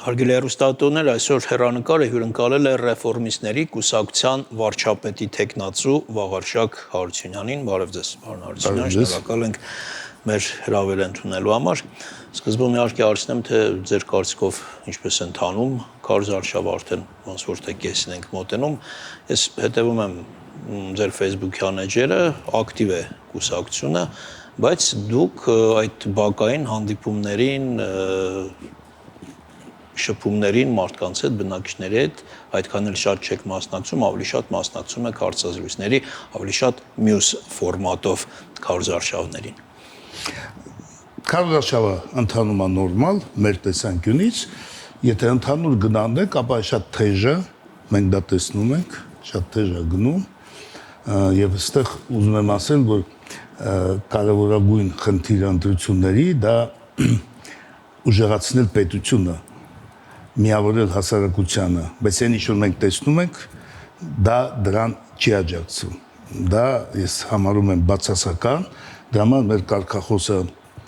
Հարգելի հեռուստատոներ, այսօր հեռանկարը հյուրընկալել է ռեֆորմիստների կուսակցության վարչապետի թեկնածու Վաղարշակ Հարությունյանին։ Բարև ձեզ, պարոն Հարությունյան, շնորհակալ ենք մեր հրավերը ընդունելու համար։ Սկզբում իհարկե հարցնեմ, թե ձեր կարծիքով ինչպես է ընթանում քարոզարշավը արդեն ոնց որ թե կեսին ենք մոտենում։ Ես հետևում եմ ձեր Facebook-յան էջերը, ակտիվ է կուսակցությունը, բայց դուք այդ բակային հանդիպումներին շփումներին մարդկանց հետ, բնակիչների հետ այդքան էլ շատ չեք մասնակցում, ավելի շատ մասնակցում եք հարցազրույցների, ավելի շատ մյուս ֆորմատով քարոզարշավներին։ Քարոզարշավը ընթանում է նորմալ մեր տեսանկյունից, եթե ընդհանուր գնանք, ապա շատ թեժ է, մենք դա տեսնում ենք, շատ թեժ է գնում, եւ այստեղ ուզում եմ ասել, որ կարևորագույն խնդիրը ընտրությունների դա ուժեղացնել պետությունը, միավորել հասարակությանը, բայց այն ինչ որ մենք տեսնում ենք, դա դրան չի աջակցում։ Դա ես համարում եմ բացասական, դրա համար մեր կարգախոսը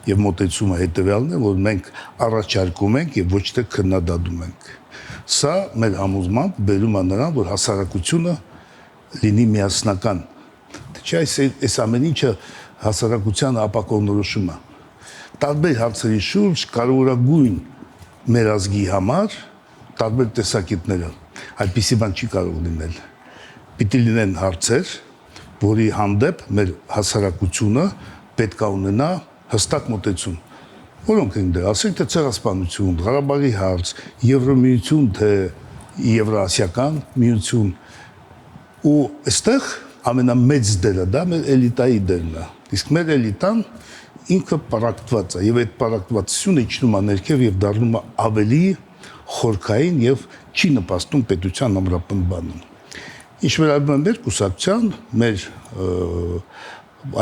եւ մոտեցումը հետեւյալն է, որ մենք առաջարկում ենք եւ ոչ թե քննադատում ենք։ Սա մեր համոզմամբ բերում է նրան, որ հասարակությունը լինի միասնական։ Չէ, այս ամեն ինչը հասարակության ապակողնորոշում է։ Տարբեր հարցերի շուրջ կարևորագույն մեր ազգի համար տարբեր տեսակետները, այդպիսի բան չի կարող լինել։ Պիտի լինեն հարցեր, որի հանդեպ մեր հասարակությունը պետք է ունենա հստակ մոտեցում։ Որոնք են դե, ասենք թե ցեղասպանություն, Ղարաբաղի հարց, Եվրոմիություն, թե Եվրասիական միություն, ու այստեղ ամենամեծ դերը դա մեր էլիտայի դերն է։ Իսկ մեր էլիտան ինքը պարակտված է, եւ այդ պարակտվածությունը իջնում է ներքև եւ դառնում է ավելի խորքային եւ չի նպաստում պետության ամրապնդմանը։ Ինչ վերաբերում է մեր կուսակցության, մեր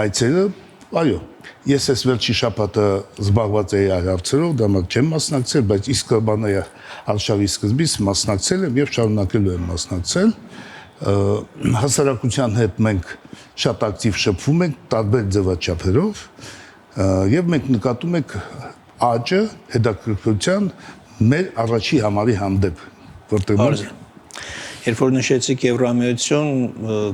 այցերը, այո, ես այս վերջի շաբաթը զբաղված էի այդ հարցերով, դա չեմ մասնակցել, բայց իսկ բանը արշավի սկզբից մասնակցել եմ եւ շարունակելու եմ մասնակցել։ Հասարակության հետ մենք շատ ակտիվ շփվում ենք տարբեր ձևաչափերով եւ մենք նկատում ենք աճը հետաքրքրության մեր առաջի համարի հանդեպ, որտեղ երբ որ նշեցիք Եվրամիություն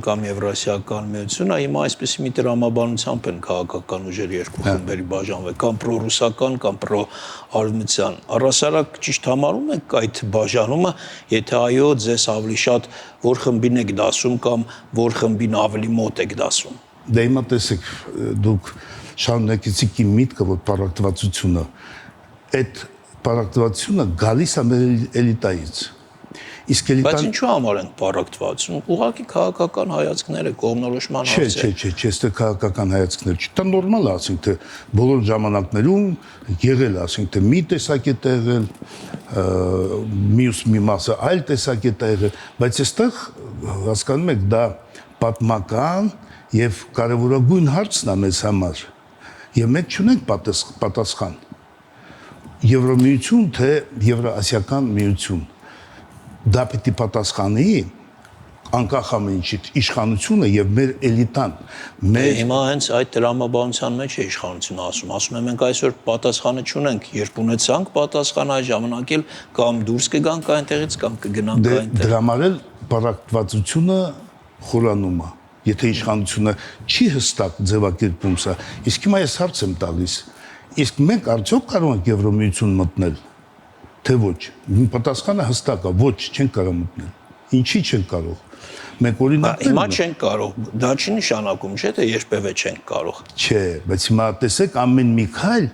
կամ Եվրասիական միությունը, հիմա այսպեսի մի տրամաբանությամբ են քաղաքական ուժերը երկու խմբերի բաժանվել, կամ պրոռուսական, կամ պրոարևմտյան։ Առհասարակ ճիշտ համարում եք այդ բաժանումը, եթե այո, ձեզ ավելի շատ որ խմբին եք դասում կամ որ խմբին ավելի մոտ եք դասում։ Դե հիմա տեսեք, դուք շարունակեցիք իմ միտքը, որ պարակտվածությունը, այդ պարակտվածությունը գալիս է մեր էլիտայից։ Իսկ էլիտան Բայց ինչու համար են պարակտվածում, ուղղակի քաղաքական հայացքները, կողմնորոշման հարցեր։ Չէ, այստեղ քաղաքական հայացքներ չի։ Դա նորմալ է, ասենք թե բոլոր ժամանակներում եղել, ասենք թե մի տեսակետ է եղել, մյուս մի մասը այլ տեսակետ է եղել, բայց այստեղ հասկանում եք, դա պատմական եւ կարեւորագույն հարցն է մեզ համար։ Եվ մենք չունենք պատասխան։ Եվրոմիություն թե Եվրասիական միություն։ Դա պիտի պատասխանի անկախ ամեն ինչից իշխանությունը եւ մեր էլիտան։ Հիմա հենց այդ տրամաբանության մեջ է իշխանությունը ասում եմ մենք այսօր պատասխանը չունենք, երբ ունեցանք պատասխան այդ ժամանակ էլ կամ դուրս կգանք այնտեղից կամ կգնանք այնտեղ։ Դրա համար էլ պարակտվածությունը խորանում է, եթե իշխանությունը չի հստակ ձևակերպում սա։ Իսկ հիմա ես հարց եմ տալիս, իսկ մենք արդյոք կարող ենք Եվրոմիություն մտնել, թե ոչ։ Պատասխանը հստակ է, ոչ, չենք կարող մտնել։ Ինչի չենք կարող։ Մենք օրինակ հիմա չենք կարող, դա չի նշանակում, չէ՞, թե երբևէ չենք կարող։ Չէ, բայց հիմա տեսեք ամեն մի քայլ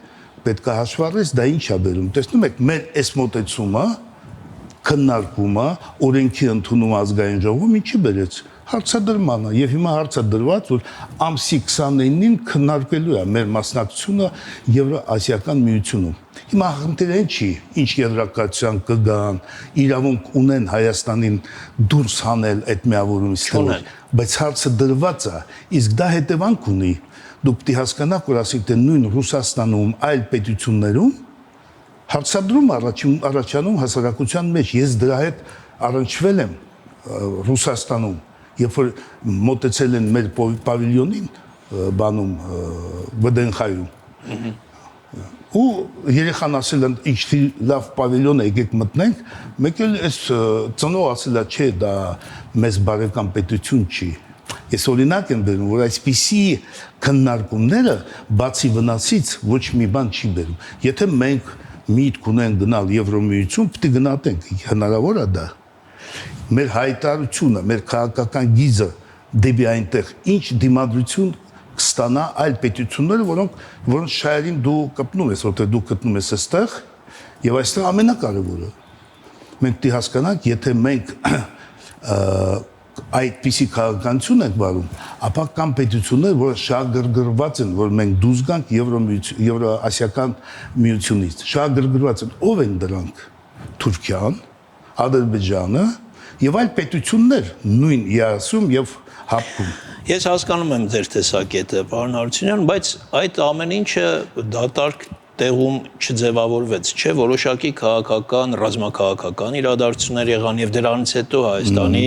պետք է հաշվառես, դա ինչ է բերում։ Տեսնում եք, մեր այս մոտեցումը, քննարկումը, օրենքի ընդունումը ազգային ժողովում ինչի բերեց։ Հարցադրմանը եւ հիմա հարցը դրված, որ ամսի 29-ին քննարկվելու է մեր մասնակցությունը Եվրասիական միությունում։ Հիմա խնդիրը չի, ինչ եվրակացիան կգան, իրավունք ունեն Հայաստանին դուրս հանել այդ միավորումից, բայց հարցը դրված է, իսկ դա հետևանք ունի։ Դուք պիտի հասկանաք, որ ասենք թե նույն Ռուսաստանում, այլ պետություններում հարցադրում առաջանում հասարակության մեջ։ Ես դրա հետ առնչվել եմ Ռուսաստանում, երբ որ մոտեցել են մեր պավիլյոնին, բանում, վդենխայում, ու երեխան ասել են իջի լավ պավիլյոն եկեք մտնենք, մեկ էլ այս ծնող ասելա չէ, դա մեզ բարեկամ պետություն չի։ Ես օրինակ եմ բերում, որ այսպիսի քննարկումները բացի վնասից ոչ մի բան չի բերում։ Եթե մենք միտք ունենք գնալ Եվրոմիություն, պետք է գնահատենք, հնարավոր է դա։ Մեր հայտարարությունը, մեր քաղաքական գիզը դեպի այնտեղ ինչ դիմադրություն կստանա այլ պետությունները, որոնց շահերին դու կպնում ես, որտեղ դու գտնում ես այստեղ, եւ այստեղ ամենակարևորը մենք դի հասկանանք, եթե մենք այդպիսի քաղաքականություն ենք վարում, ապա կան պետություններ, որ շահագրգռված են, որ մենք դուրս գանք Եվրոասիական միությունից, շահագրգռված են, ով են դրանք։ Թուրքիան, Ադրբեջանը եւ այլ պետություններ նույն ԵԱՍ-ում եւ ՀԱՊԿ-ում։ Ես հասկանում եմ ձեր տեսակետը, պարոն Հարությունյան, բայց այդ ամեն ինչը դատարկ տեղում չձևավորվեց, չէ, որոշակի քաղաքական, ռազմաքաղաքական իրադարձություններ եղան եւ դրանից հետո Հայաստանի,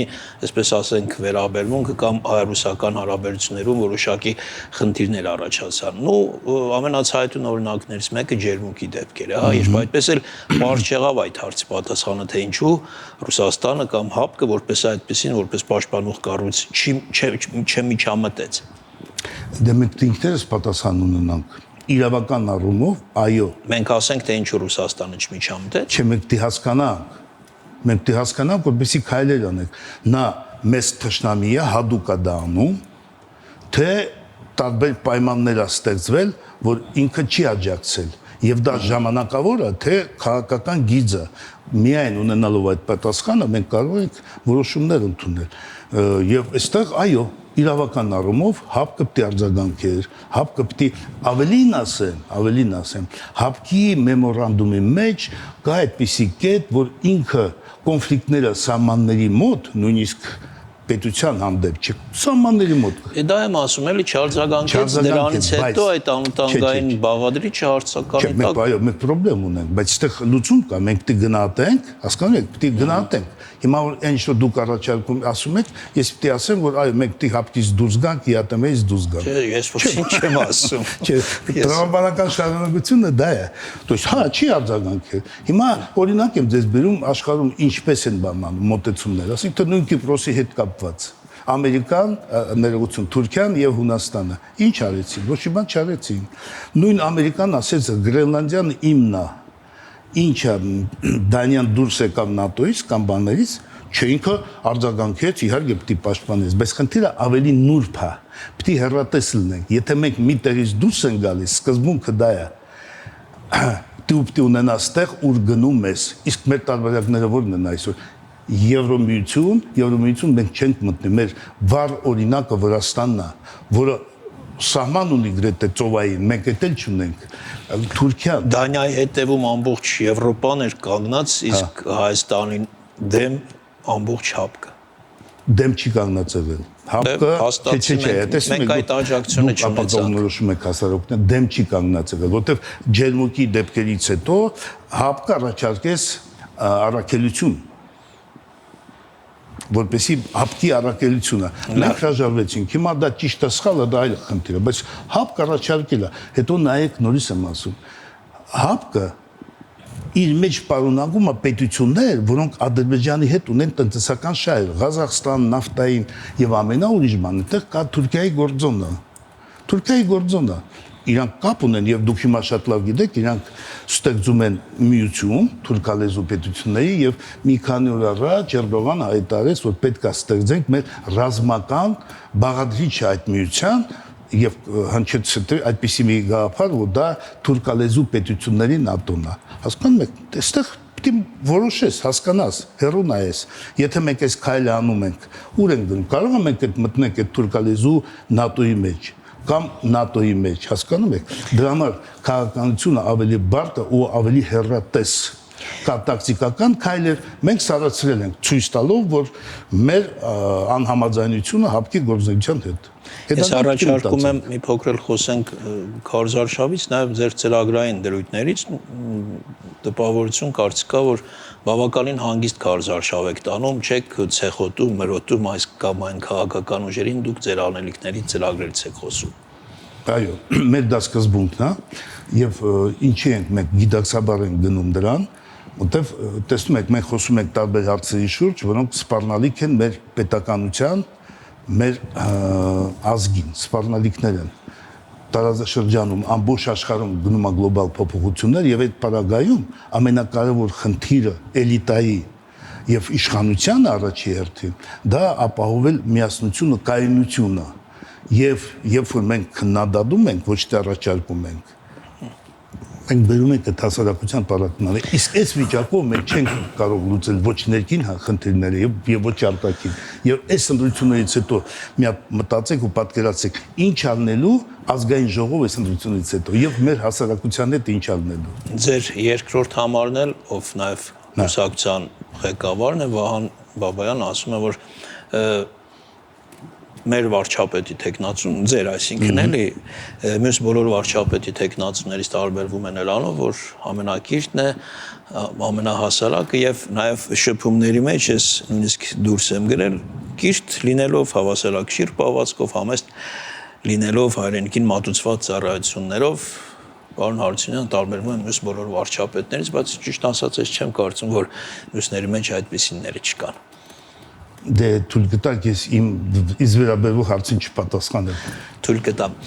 այսպես ասենք, վերաբերմունքը կամ հայ-ռուսական հարաբերություններում որոշակի խնդիրներ առաջացան։ Ու ամենացայտուն օրինակներից մեկը Ջերմուկի դեպքերը, հա, երբ այդպես էլ բարձ եղավ այդ հարցի պատասխանը, թե ինչու Ռուսաստանը կամ ՀԱՊԿ-ը որպես այդպեսին, որպես պաշտպանող կառույց չմիջամտեց։ Դե մենք ինքներս պատասխան ունենանք։ Իրավական առումով, այո։ Մենք ասենք, թե ինչու Ռուսաստանը չմիջամտեց։ Չէ, մենք դի հասկանանք, որպեսզի քայլեր անենք։ Նա մեծ թշնամի է, հատուկ է դա անում, թե տարբեր պայմաններ է ստեղծվել, որ ինքը չի աջակցել։ Եվ դա ժամանակավոր է, թե քաղաքական գիծը միայն ունենալով այդ պատասխանը մենք կարող ենք որոշումներ ընդունել։ Եվ այստեղ, այո, իրավական առումով ՀԱՊԿ-ը պետք է արձագանքեր, ՀԱՊԿ-ը պետք է ավելին ասեմ, ՀԱՊԿ-ի մեմորանդումի մեջ կա այդպիսի կետ, որ ինքը կոնֆլիկտները սահմանների մոտ, նույնիսկ պետության հանդեպ չի, սահմանների մոտ։ Դա եմ ասում, էլի չարձագանքեց դրանից հետո այդ անվտանգային բաղադրիչը հարցականի տակ։ Այո, մենք խնդրեմ ունենք, բայց այստեղ լուծում կա, մենք պետք է գնահատենք, հասկանու՞մ եք, պետք է գնահատենք։ Հիմա որ այն ինչ որ դուք առաջարկում ասում եք, ես պետք է ասեմ, որ այո, մենք պետք է ՀԱՊԿ-ից դուրս գանք, ԵԱՏՄ-ից դուրս գանք։ Չէ, ես ոչինչ չեմ ասում։ Չէ, տրամաբանական շարունակությունը դա է։ То есть, հա, չի արձագանքել։ Հիմա օրինակ եմ ձեզ բերում աշխարհում ինչպես են բանանում մոտեցումները, ասենք նույն Կիպրոսի հետ կապված։ Ամերիկան, ներողություն, Թուրքիան եւ Հունաստանը ինչ արեցին, ոչ մի բան չարեցին։ Նույն Ամերիկան ասեց Գրենլանդիան իմն է, ինչը Դանիան դուրս եկավ ՆԱՏՕ-ից կամ բաներից, չէ, ինքը արձագանքեց, իհարկե պետք է պաշտպանես, բայց խնդիրը ավելի նուրբ է, պետք է հեռատես լինենք։ Եթե մենք մի տեղից դուրս ենք գալիս, սկզբունքը դա է։ Դու պետք է ունենաս տեղ, ուր գնում ես, իսկ մեր տարբերակները ո՞րն են այսօր։ Եվրոմիություն մենք չենք մտնի, մեր վառ օրինակը Վրաստանն է, որը սահման ունի գրեթե ծովային, մենք էլ չունենք։ Թուրքիան Դանիայի հետևում ամբողջ Եվրոպան էր կանգնած, իսկ Հայաստանին դեմ ամբողջ ՀԱՊԿ-ը։ Դեմ չի կանգնած եղել։ ՀԱՊԿ-ը, չէ, մենք այդ աջակցությունը չունեցանք։ Նորոշում եք հասարակությունը, դեմ չի կանգնած եղել, որտեղ Ջերմուկի դեպքերից հետո ՀԱՊԿ-ը առաջարկեց առաքելություն, որպեսի ՀԱՊԿ-ի առաքելությունը մենք հրաժարվեցինք։ Հիմա դա ճիշտ է, սխալ է, դա այլ խնդիր է, բայց ՀԱՊԿ-ը առաջարկել է։ Հետո նայեք, նորից եմ ասում, ՀԱՊԿ-ը իր մեջ պարունակում է պետություններ, որոնք Ադրբեջանի հետ ունեն տնտեսական շահեր, Ղազախստան, նավթային եւ ամենաուրիշ բանը, այդտեղ կա Թուրքիայի գործոնը։ Իրանք կապ ունեն եւ դուք հիմա շատ լավ գիտեք, իրանք ստեղծում են միություն թուրքալեզու պետությունների եւ մի քանի օր առաջ Էրդողանը հայտարարեց, որ պետք է ստեղծենք մեր ռազմական բաղադրիչը այդ միության եւ հնչեց այդպիսի մի գաղափար, որ դա թուրքալեզու պետությունների ՆԱՏՕ-ն է։ Հասկանում եք, այստեղ պետք է որոշես, հասկանաս, հեռու նայես։ Եթե մենք այս քայլը անում ենք, ուր ենք գնում, կարող ենք մենք այդ մտնենք այդ թուրքալեզու ՆԱՏՕ-ի մեջ կամ ՆԱՏՕ-ի մեջ, հասկանում եք։ Դրա համար քաղաքականությունը ավելի բարդ է ու ավելի հեռատես կա տակտիկական քայլեր, մենք սարացրել ենք ցույց տալով, որ մեր անհամաձայնությունը ՀԱՊԿ-ի գործունեության հետ։ Ես առաջարկում եմ մի փոքր խոսենք քարոզարշավից, նաև ձեր ծրագրային դրույթներից տպավորություն կարծիքա, որ բավականին հանգիստ քարոզարշավ եք տանում, չեք ցեխոտում, մրոտում այս կամ այն քաղաքական ուժերին, դուք ձեր անելիքներից ծրագրերից եք խոսում։ Այո, մեր դա սկզբունքն է եւ ինչի ենք մենք գիտակցաբար ենք գնում դրան, որտեվ տեսնում եք մենք խոսում ենք տարբեր հարցերի շուրջ, որոնք սպառնալիք են մեր պետականության, մեր ազգին, սպառնալիքներ են։ Տարածաշրջանում ամբողջ աշխարհում գնում է գլոբալ փոփոխություններ եւ այդ պարագայում ամենակարևոր խնդիրը էլիտայի եւ իշխանության առաջի հերթին դա ապահովել միասնությունը, կայունությունը եւ երբ որ մենք քննադատում ենք, ոչ թե առաջարկում ենք, մենք բերում ենք այդ հասարակության պարակները։ Իսկ այս վիճակով մենք չենք կարող լուծել ոչ ներքին խնդիրները եւ ոչ արտաքին։ Եվ այս ընտրություններից հետո մի հատ մտածեք ու պատկերացրեք ինչ անելու ազգային ժողով այս ընտրությունից հետո եւ մեր հասարակության հետ ինչ անելու։ Ձեր երկրորդ համարն էլ, ով նաեւ կուսակցության ղեկավարն է Վահան Բաբայան, ասում է, որ մեր վարչապետի տեխնացուն, ձեր այսինքն էլի, մյուս բոլոր վարչապետի տեխնացուներից տարբերվում են նրանով, որ ամենակիրթն է, ամենահասարակը եւ նաեւ շփումների մեջ ես նույնիսկ դուրս եմ գրել, կիրթ լինելով, հավասարակշիռ պահվածքով, համեստ լինելով հայրենիքին մատուցված ծառայություններով, պարոն Հարությունյան տարբերվում են մյուս բոլոր վարչապետներից, բայց ճիշտ ասած ես չեմ կարծում, որ մյուսների մեջ այդպիսիները չկան։ Դե թույլ կտակ ես իմ վերաբերող հարցին չպատասխանեմ։ Թույլ կտամ։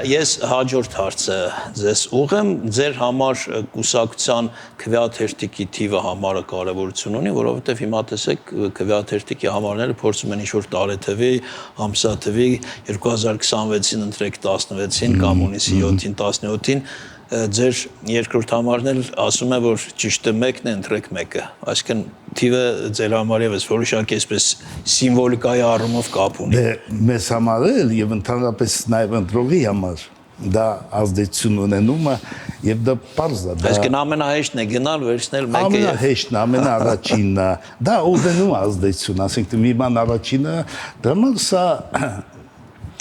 Ես հաջորդ հարցը ձեզ ուղղեմ, ձեր համար կուսակցության քվեաթերթիկի թիվը համարը կարևորություն ունի, որովհետև հիմա տեսեք քվեաթերթիկի համարները փորձում են ինչ-որ տարեթվի, ամսաթվի 2026-ին ընտրեք 16-ին կամ հունիսի 7-ին 17-ին ձեր երկրորդ համարն էլ ասում է, որ ճիշտը մեկն է, ընտրեք մեկը։ Այսինքն թիվը ձեր համար եւս որոշակի այսպես սիմվոլիկայի առումով կապ ունի։ Դե մեզ համար էլ եւ ընդհանրապես նաեւ ընտրողի համար դա ազդեցություն ունենում է եւ դա պարզ է։ Այսինքն ամենահեշտն է գնալ վերցնել մեկը։ Ամենահեշտն, ամենաառաջինն է։ Դա ուղղենում ազդեցություն, ասենք մի բան առաջինը, դրան սա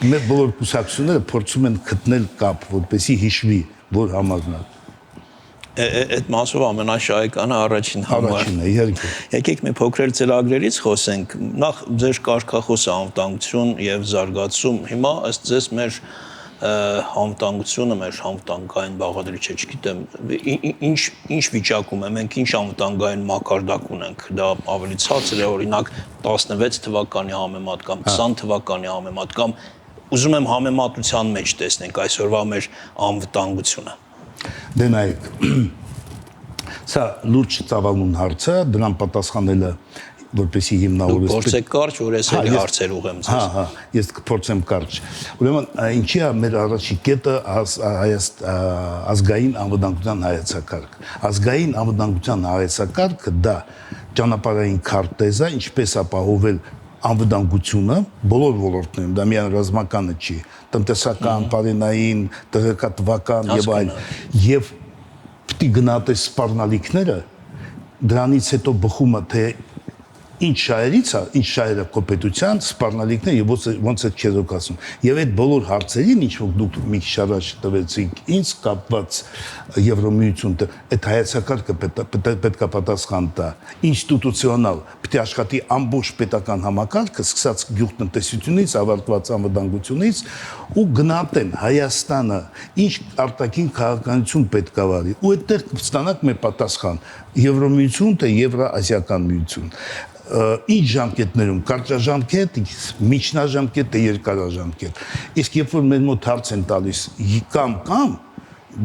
մեր բոլոր կուսակցությունները փորձում են գտնել կապ, որպեսզի հիշվի, որ համարն է։ Այդ մասով ամենաշահեկանը առաջին համարը։ Առաջինը, իհարկե։ Եկեք մի փոքր ծրագրերից խոսենք։ Նախ ձեր կարգախոսը անվտանգություն եւ զարգացում։ Հիմա ըստ ձեզ մեր անվտանգությունը, մեր անվտանգային բաղադրիչը, չգիտեմ, ինչ վիճակում է, մենք ինչ անվտանգային մակարդակ ունենք։ Դա ավելի ցածր է, օրինակ 16 թվականի համեմատ կամ 20 թվականի համեմատ կամ ուզում եմ համեմատության մեջ տեսնենք այսօրվա մեր անվտանգությունը։ Դե նայեք, սա լուրջ ծավալուն հարց է, դրան պատասխանելը որպեսի հիմնավորվի։ Փորձեք կարճ, որ ես էլի հարցեր ուղեմ ձեզ։ Հա, ես կփորձեմ կարճ։ Ուրեմն, ինչի է մեր առաջի կետը ազգային անվտանգության հայեցակարգ։ Ազգային անվտանգության հայեցակարգը դա ճանապարհային քարտեզ է, ինչպես ապահովել անվտանգությունը բոլոր ոլորտներում, դա միայն ռազմականը չի, տնտեսական, բարենային, տեղեկատվական եւ այլ, եւ պիտի գնահատես սպառնալիքները, դրանից հետո բխումը թե ինչ շահերից է, ինչ շահերը կոպետության, սպառնալիքներ եւ ոնց է քեզոք ասում։ Եվ այդ բոլոր հարցերին, ինչ որ դուք մի քիչ առաջ տվեցիք, ինձ կապված Եվրոմիություն, այդ հայեցակարգը պետք է պատասխան տա, ինստիտուցիոնալ, պետք է աշխատի ամբողջ պետական համակարգը, սկսած գյուղտնտեսությունից, ավարտված անվտանգությունից ու գնահատեն Հայաստանը ինչ արտաքին քաղաքականություն պետք է վարի։ Ու այդտեղ կստանաք մեր պատասխան Եվրոմիություն թե Եվրոազիական միություն։ Ինչ ժամկետներում, կարճաժամկետ, միջնաժամկետ թե երկարաժամկետ։ Իսկ երբ որ մեր մոտ հարց են տալիս կամ,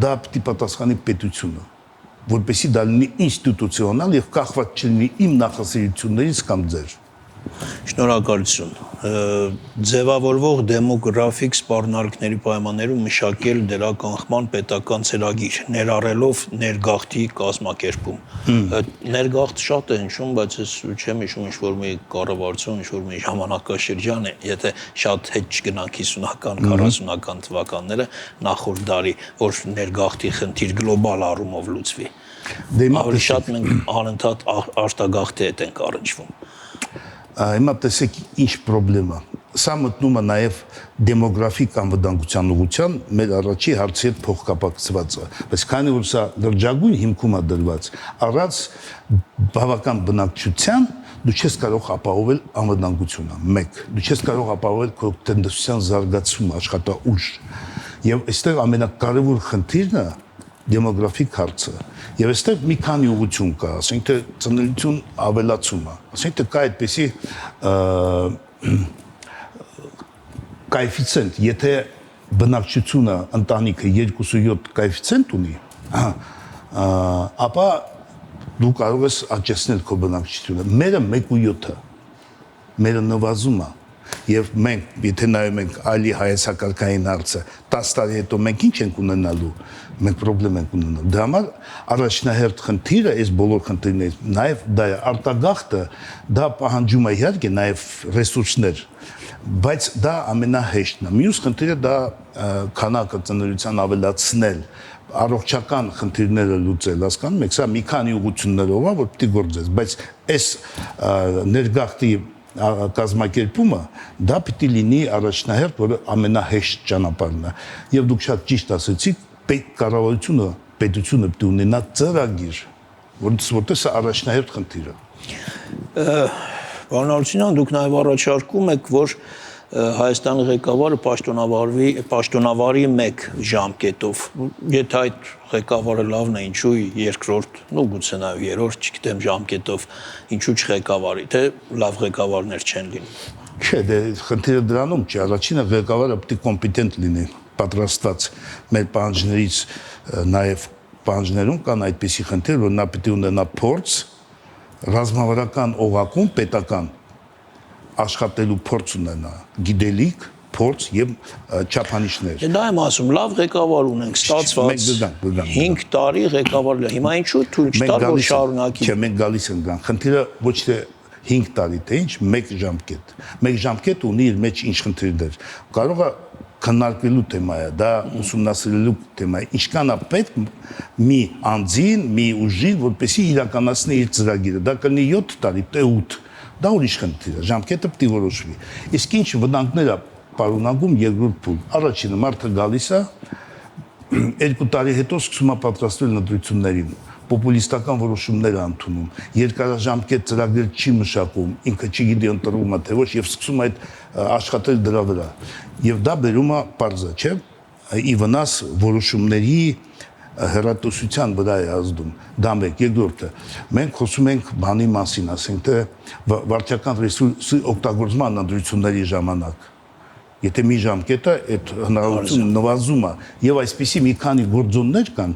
դա պիտի պատասխանի պետությունը, որպեսզի դա լինի ինստիտուցիոնալ եւ կախված չլինի իմ նախասիրություններից կամ ձեր։ Շնորհակալություն։ Ձևավորվող դեմոգրաֆիկ սպառնալիքների պայմաններում մշակել դրա կանխման պետական ծրագիր, ներառելով ներգաղթի կազմակերպում։ Ներգաղթ շատ է հնչում, բայց ես չեմ հիշում ինչ-որ մի կառավարություն, ինչ-որ մի ժամանակաշրջան է, եթե շատ հետ չգնանք 50-ական, 40-ական թվականները նախորդ դարի, որ ներգաղթի խնդիր գլոբալ առումով լուծվի։ Ավելի շատ մենք անընդհատ արտագաղթի հետ ենք առնչվում։ Հիմա տեսեք ինչ պրոբլեմա։ Սա մտնում է նաև դեմոգրաֆիկ անվտանգության ուղղության մեր առաջի հարցի հետ փոխկապակցված է։ Բայց քանի որ սա լրջագույն հիմքում է դրված, առանց բավական բնակչության դու չես կարող ապահովել անվտանգությունը, մեկ։ Դու չես կարող ապահովել քո տնտեսության զարգացումը, աշխատաուժ։ Եվ այստեղ ամենակարևոր խնդիրն է դեմոգրաֆիկ հարցը։ Եվ այստեղ մի քանի ուղղություն կա, ասենք թե ծնելիություն ավելացումը, ասենք թե կա այդպեսի կոեֆիցիենտ, եթե բնակչությունը ընտանիքը 2.7 կոեֆիցիենտ ունի, ապա դու կարող ես աճեցնել քո բնակչությունը։ Մերը 1.7-ը, մերը նվազում է։ Եվ մենք, եթե նայում ենք այլի հայեցակարգային հարցը, 10 տարի հետո մենք ինչ ենք ունենալու, մենք պրոբլեմ ենք ունենալու։ Դրա համար առաջնահերթ խնդիրը, այս բոլոր խնդիրներից, նաև դա է արտագաղթը, դա պահանջում է իհարկե նաև ռեսուրսներ, բայց դա ամենահեշտն է։ Մյուս խնդիրը դա քանակը ծնելիության ավելացնել, առողջական խնդիրները լուծել, հասկանում եք, սա մի քանի ուղղություններով է, որ պիտի գործես, բայց այս ներգաղթի կազմակերպումը դա պիտի լինի առաջնահերթ, որը ամենահեշտ ճանապարհն է։ Եվ դուք շատ ճիշտ ասացիք, կառավարությունը, պետությունը պիտի ունենա ծրագիր, որտեղ սա առաջնահերթ խնդիր է։ Պարոն Հարությունյան, դուք նաև առաջարկում եք, որ Հայաստանի ղեկավարը պաշտոնավարի մեկ ժամկետով, եթե այդ ղեկավարը լավն է, ինչու երկրորդ, գուցե նաև երրորդ, չգիտեմ, ժամկետով, ինչու չղեկավարի, թե լավ ղեկավարներ չեն լինում։ Չէ, դե խնդիրը դրանում չի, առաջինը ղեկավարը պետք է կոմպետենտ լինի, պատրաստված մեր պահանջներից, նաև պահանջներում կան այդպիսի խնդիր, որ նա պետք է ունենա փորձ, ռազմավարական օղակում պետական աշխատելու փորձ ունենա, գիտելիք, փորձ եւ չափանիշներ։ Դա եմ ասում, լավ ղեկավար ունենք, ստացված 5 տարի ղեկավար։ Հիմա ինչու թույլ չտալ, որ շարունակի։ Չէ, մենք գալիս ենք դրան։ Խնդիրը ոչ թե 5 տարի, թե ինչ, 1 ժամկետ։ 1 ժամկետ ունի իր մեջ ինչ խնդիրներ։ Կարող է քննարկվելու թեմա է, դա ուսումնասիրելու թեմա է։ Ինչքան է պետք մի անձին, մի ուժին, որպեսզի իրականացնի իր ծրագիրը։ Դա կլինի 7 տարի, թե 8։ Դա ուրիշ խնդիր է, ժամկետը պետք է որոշվի։ Իսկ ինչ վտանգներ է պարունակում երկրորդ փուլ։ Առաջինը մարդը գալիս է, 2 տարի հետո սկսում է պատրաստվել ընտրություններին, պոպուլիստական որոշումներ է ընդունում, երկարաժամկետ ծրագիր չի մշակում, ինքը չգիտի ընտրվում է թե ոչ եւ սկսում այդ աշխատել դրա վրա։ Եվ դա բերում է պարզը, չէ՞, ի վնաս որոշումների հեռատոսության վրա է ազդում, դա մեկ, երկրորդը, մենք խոսում ենք բանի մասին, ասենք թե վարչական ռեսուրսի օգտագործման ընտրությունների ժամանակ, եթե մի ժամկետը այդ հնարավորությունը նվազում է, եւ այսպիսի մի քանի գործոններ կան,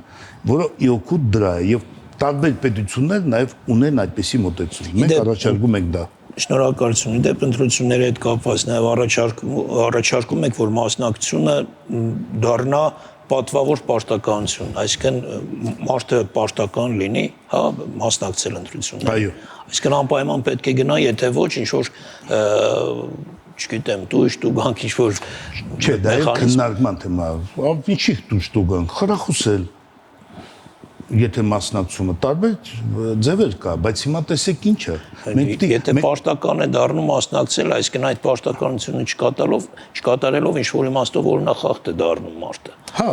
որը իօգուտ դրա է, եւ տարբեր պետություններ նաեւ ունեն այդպիսի մոտեցում, մենք առաջարկում ենք դա։ Շնորհակալություն։ Իդեպ ընտրությունների հետ կապված նաեւ առաջարկում եք, որ մասնակցությունը դառնա պատվավոր պաշտականություն, այսինքն մարդը պաշտական լինի, հա, մասնակցել ընտրություններին։ Այո։ Այսինքն անպայման պետք է գնա, եթե ոչ ինչ որ չգիտեմ, տուգանք ինչ որ չէ, դա է քննարկման թեմա։ Ինչի տուգանք, խրախուսել, եթե մասնակցումը տարբեր ձևեր կա, բայց հիմա տեսեք ինչ է։ Եթե պաշտական է դառնում մասնակցել, այսինքն այդ պաշտականությունը չկատարելով ինչ որ իմաստով օրինախախտ է դառնում մարդը։ Հա,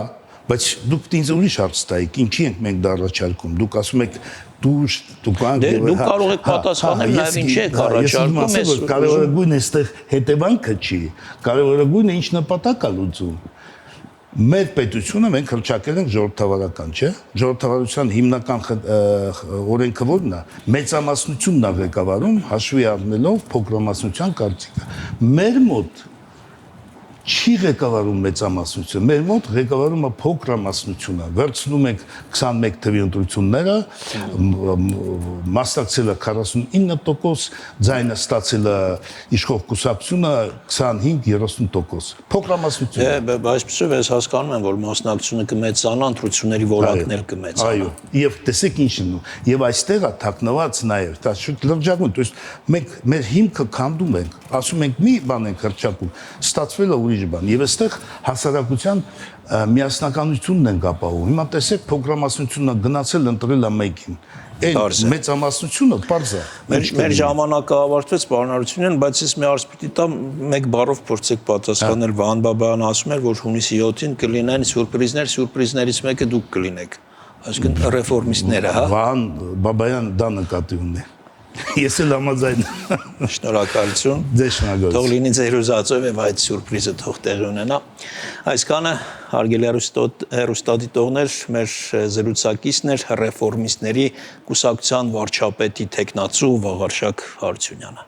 բայց դուք ինձ ուրիշ հարց տայիք, ինչի ենք մենք դա առաջարկում։ Դուք ասում եք տուգանք։ Դուք կարող եք պատասխանել նաև ինչ եք առաջարկում։ Կարևորագույնը այստեղ հետևանքը չի, կարևորագույնը ինչ նպատակ է լուծում։ Մեր պետությունը մենք հռչակել ենք ժողովրդավարական, չէ՞։ Ժողովրդավարության հիմնական օրենքը ո՞րն է։ Մեծամասնությունն է ղեկավարում, հաշվի առնելով փոքրամասնության կարծիքը։ Մեր մոտ չի ղեկավարում մեծամասնությունը, մեր մոտ ղեկավարում է փոքրամասնությունը։ Վերցնում ենք 21 թվի ընտրությունները, մասնակցել է 49%, ձայնը ստացել է իշխող կուսակցությունը 25-30%։ Փոքրամասնությունը։ Այսպեսով ես հասկանում եմ, որ մասնակցությունը կմեծանա, ընտրությունների որակներ կմեծանա։ Այո, եւ տեսեք ինչն է։ Եվ այստեղ է թաքնված նաեւ, դա շուտ լրջագույն, то есть մենք մեր հիմքը քանդում ենք, ասում ենք մի բան ենք հրճակում, ստացվել է ուրիշ բան։ Եվ այստեղ հասարակության միասնականությունն ենք ապահովում։ Հիմա տեսեք փոքրամասնությունը գնացել ընտրել է մեկին։ Այդ մեծամասնությունը պարզ է։ Մեր ժամանակը ավարտվեց, պարոն Հարությունյան, բայց ես մի հարց պիտի տամ, մեկ բառով փորձեք պատասխանել։ Վահան Բաբայանը ասում էր, որ հունիսի 7-ին կլինեն սյուրպրիզներ, սյուրպրիզներից մեկը դուք կլինեք։ Այսինքն ռեֆորմիստները, հա։ Վահան Բաբայանը դա նկատի ունի։ Ես էլ համաձայն։ Շնորհակալություն։ Ձեզ շնորհակալություն։ Թող լինի ձեր ուզածով եւ այդ սյուրպրիզը թող տեղի ունենա։ Այսքանը հարգելի հեռուստադիտողներ, մեր զրուցակիցն էր ռեֆորմիստների կուսակցության վարչապետի տեխնացու Վաղարշակ Հարությունյանը։